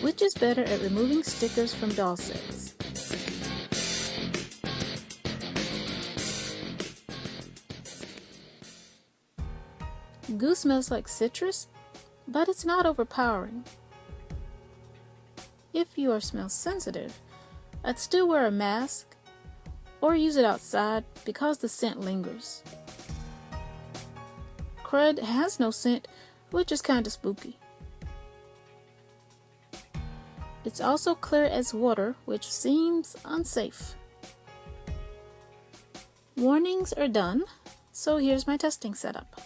Which is better at removing stickers from doll sets? Goo smells like citrus, but it's not overpowering. If you are smell sensitive, I'd still wear a mask or use it outside because the scent lingers. Crud has no scent, which is kinda spooky. It's also clear as water, which seems unsafe. Warnings are done, so here's my testing setup.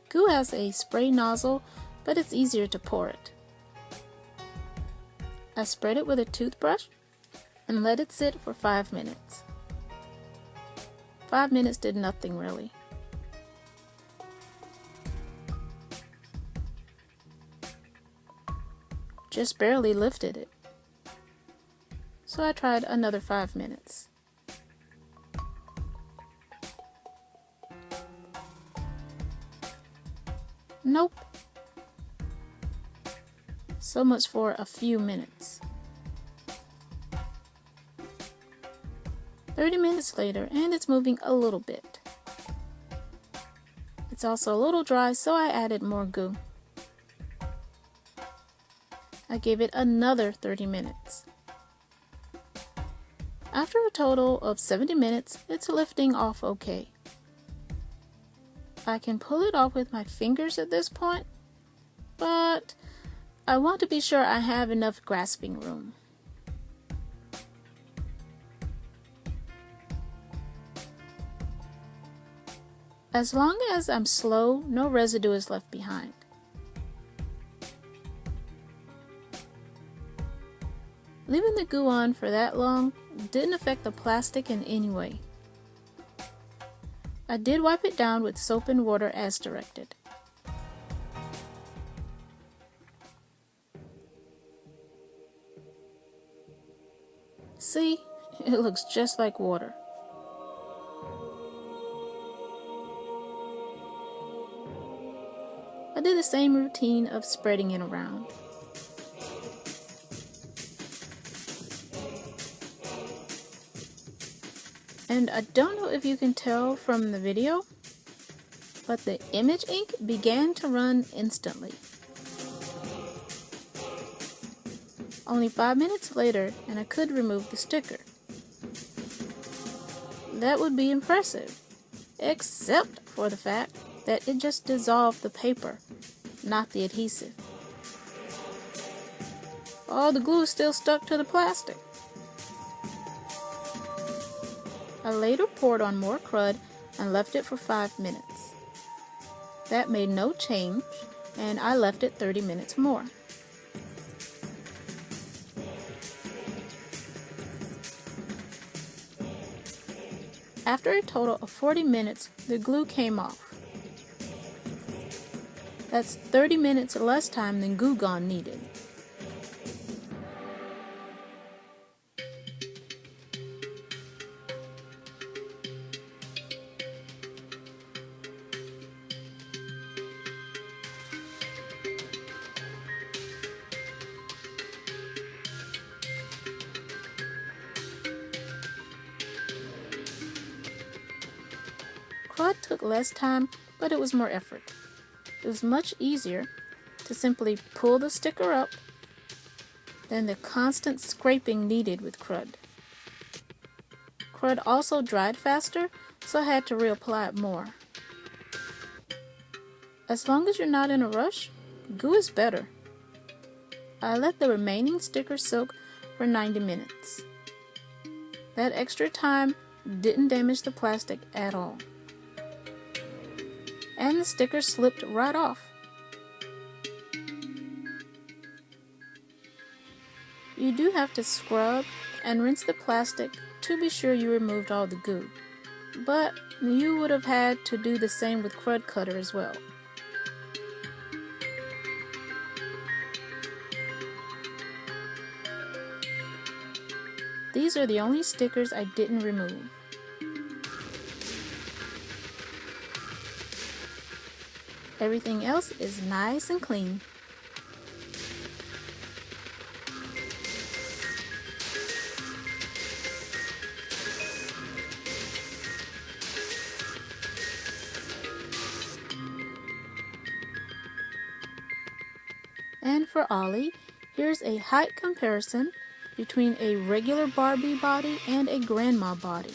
Goo has a spray nozzle, but it's easier to pour it. I spread it with a toothbrush and let it sit for 5 minutes. 5 minutes did nothing really. Just barely lifted it. So I tried another 5 minutes. Nope. So much for a few minutes. 30 minutes later, and it's moving a little bit. It's also a little dry, so I added more goo. I gave it another 30 minutes. After a total of 70 minutes, it's lifting off okay. I can pull it off with my fingers at this point, but I want to be sure I have enough grasping room. As long as I'm slow, no residue is left behind. Leaving the goo on for that long didn't affect the plastic in any way. I did wipe it down with soap and water as directed. See, it looks just like water. I did the same routine of spreading it around. And I don't know if you can tell from the video, but the image ink began to run instantly. Only 5 minutes later, and I could remove the sticker. That would be impressive, except for the fact that it just dissolved the paper, not the adhesive. All the glue is still stuck to the plastic. I later poured on more crud and left it for 5 minutes. That made no change, and I left it 30 minutes more. After a total of 40 minutes, the glue came off. That's 30 minutes less time than Goo Gone needed. Crud took less time, but it was more effort. It was much easier to simply pull the sticker up than the constant scraping needed with crud. Crud also dried faster, so I had to reapply it more. As long as you're not in a rush, goo is better. I let the remaining sticker soak for 90 minutes. That extra time didn't damage the plastic at all. And the sticker slipped right off. You do have to scrub and rinse the plastic to be sure you removed all the goo. but you would have had to do the same with Krud Kutter as well. These are the only stickers I didn't remove. Everything else is nice and clean. And for Ollie, here's a height comparison between a regular Barbie body and a grandma body.